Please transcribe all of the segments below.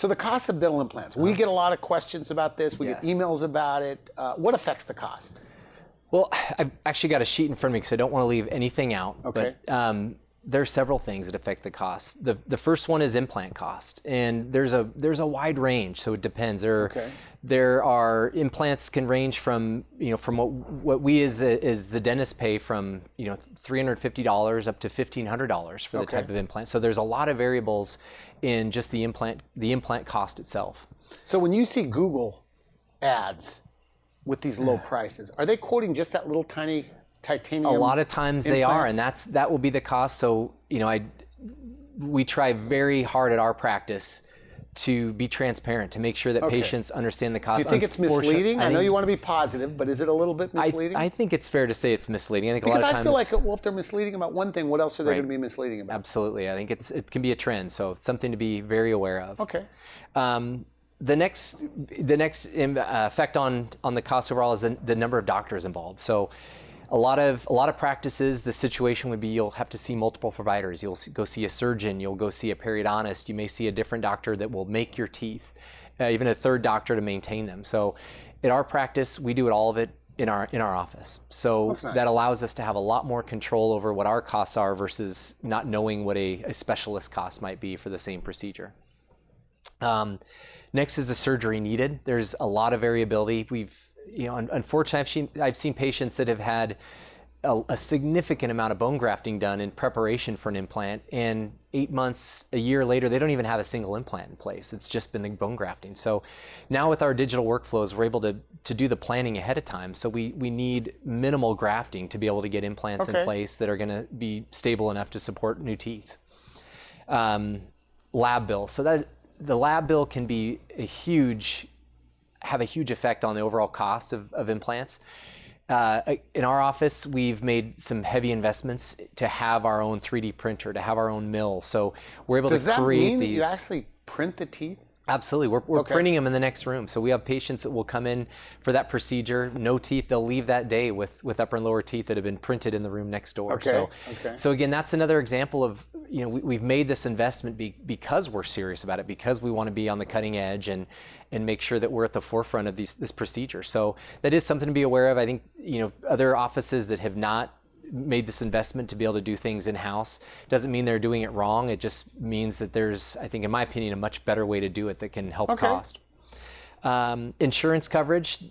So the cost of dental implants, we get a lot of questions about this. We get emails about it. What affects the cost? Well, I've actually got a sheet in front of me because I don't want to leave anything out. Okay. But there are several things that affect the cost. The first one is implant cost, and there's a wide range, so it depends. There are implants can range from from what we as the dentist pay from $350 up to $1,500 for the type of implant. So there's a lot of variables in just the implant cost itself. So when you see Google ads with these low prices, are they quoting just that little tiny titanium? A lot of times implant? They are, and that will be the cost. So we try very hard at our practice to be transparent, to make sure that patients understand the cost. Do you think it's misleading? I know you want to be positive, but is it a little bit misleading? I think it's fair to say it's misleading. I think because a lot of times, I feel like, well, if they're misleading about one thing, what else are they going to be misleading about? Absolutely. I think it can be a trend, so it's something to be very aware of. Okay. The next effect on the cost overall is the number of doctors involved. So a lot of practices, the situation would be you'll have to see multiple providers. You'll go see a surgeon, you'll go see a periodontist, you may see a different doctor that will make your teeth, even a third doctor to maintain them. So in our practice, we do all of it in our office. So that allows us to have a lot more control over what our costs are versus not knowing what a specialist cost might be for the same procedure. Next is the surgery needed. There's a lot of variability. Unfortunately, I've seen patients that have had a significant amount of bone grafting done in preparation for an implant, and 8 months, a year later, they don't even have a single implant in place. It's just been the bone grafting. So now with our digital workflows, we're able to do the planning ahead of time. So we need minimal grafting to be able to get implants in place that are going to be stable enough to support new teeth. Lab bill. So that the lab bill can be have a huge effect on the overall cost of implants. In our office, we've made some heavy investments to have our own 3D printer, to have our own mill. So we're able to create these. Does that mean that you actually print the teeth? Absolutely. We're printing them in the next room. So we have patients that will come in for that procedure, no teeth. They'll leave that day with upper and lower teeth that have been printed in the room next door. So again, that's another example of, we've made this investment because we're serious about it, because we want to be on the cutting edge and make sure that we're at the forefront of this procedure. So that is something to be aware of. I think, other offices that have not made this investment to be able to do things in-house doesn't mean they're doing it wrong. It just means that there's, I think, in my opinion, a much better way to do it that can help cost. Insurance coverage.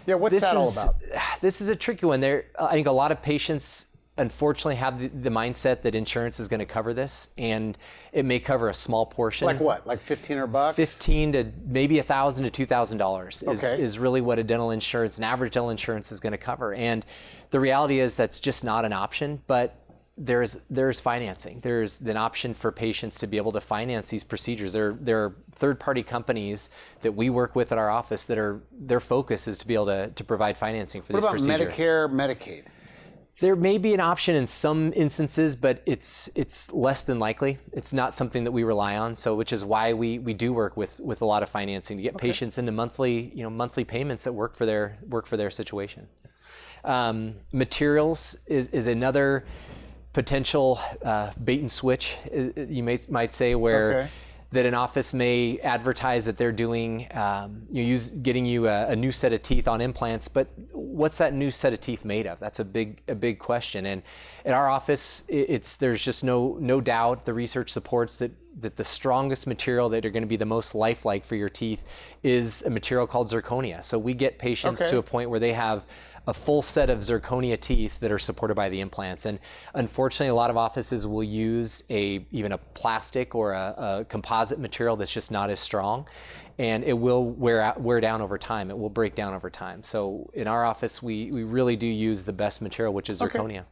Yeah, what's that all about? This is a tricky one. I think a lot of patients unfortunately have the mindset that insurance is going to cover this, and it may cover a small portion. Like what? Like $1,500? $1,500 to maybe $1,000 to $2,000 is really what an average dental insurance is going to cover. And the reality is that's just not an option, but there's financing. There's an option for patients to be able to finance these procedures. There are third-party companies that we work with at our office that their focus is to be able to provide financing for these procedures. What about Medicare, Medicaid? There may be an option in some instances, but it's less than likely. It's not something that we rely on. So, which is why we do work with a lot of financing to get patients into monthly payments that work for their situation. Materials is another potential bait and switch, you might say, where that an office may advertise that they're doing getting you a new set of teeth on implants, but what's that new set of teeth made of? That's a big question. And at our office, there's just no doubt, the research supports that the strongest material that are going to be the most lifelike for your teeth is a material called zirconia. So we get patients to a point where they have a full set of zirconia teeth that are supported by the implants. And unfortunately, a lot of offices will use even a plastic or a composite material that's just not as strong, and it will wear down over time. It will break down over time. So in our office, we really do use the best material, which is zirconia.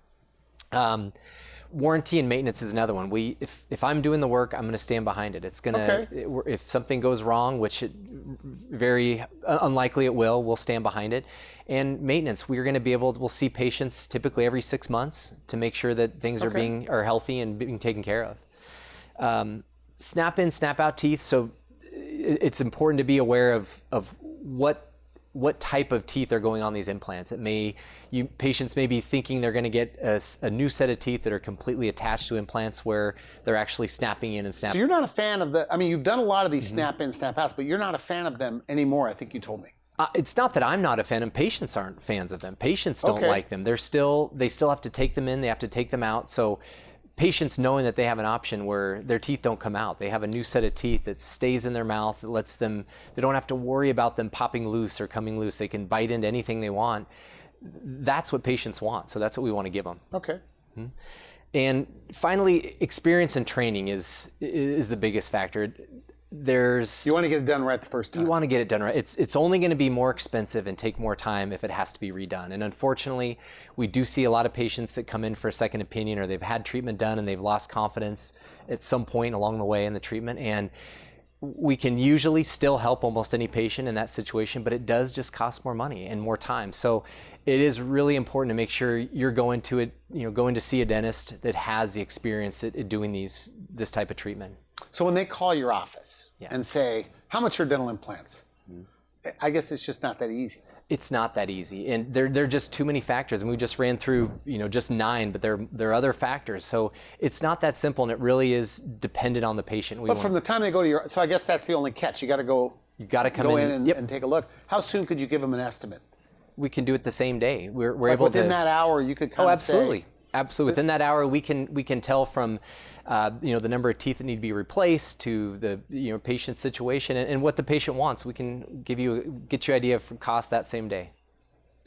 Warranty and maintenance is another one. If I'm doing the work, I'm going to stand behind it. It's gonna if something goes wrong, which it very unlikely it will, we'll stand behind it. And maintenance, we'll see patients typically every 6 months to make sure that things are healthy and being taken care of. Snap in, snap out teeth. So it's important to be aware of what what type of teeth are going on these implants. Patients may be thinking they're going to get a new set of teeth that are completely attached to implants where they're actually snapping in and snapping. So you're not a fan of you've done a lot of these snap in, snap outs, but you're not a fan of them anymore, I think you told me. It's not that I'm not a fan, and patients aren't fans of them. Patients don't like them. They still have to take them in, they have to take them out. So patients knowing that they have an option where their teeth don't come out. They have a new set of teeth that stays in their mouth, that lets them, they don't have to worry about them popping loose or coming loose. They can bite into anything they want. That's what patients want. So that's what we want to give them. Okay. And finally, experience and training is the biggest factor. You want to get it done right the first time. You want to get it done right. It's only going to be more expensive and take more time if it has to be redone. And unfortunately, we do see a lot of patients that come in for a second opinion, or they've had treatment done and they've lost confidence at some point along the way in the treatment. And we can usually still help almost any patient in that situation, but it does just cost more money and more time. So it is really important to make sure you're going to see a dentist that has the experience at doing this type of treatment. So when they call your office and say, how much are dental implants? I guess it's just not that easy. It's not that easy, and there are just too many factors, and we just ran through just 9, but there are other factors. So it's not that simple, and it really is dependent on the patient. But from the time they go to so I guess that's the only catch. You got to go. You got to come in and take a look. How soon could you give them an estimate? We can do it the same day. We're like able within that hour. You could kind of absolutely. say, Absolutely. Within that hour, we can tell from the number of teeth that need to be replaced to the patient situation and what the patient wants. We can get you idea of cost that same day.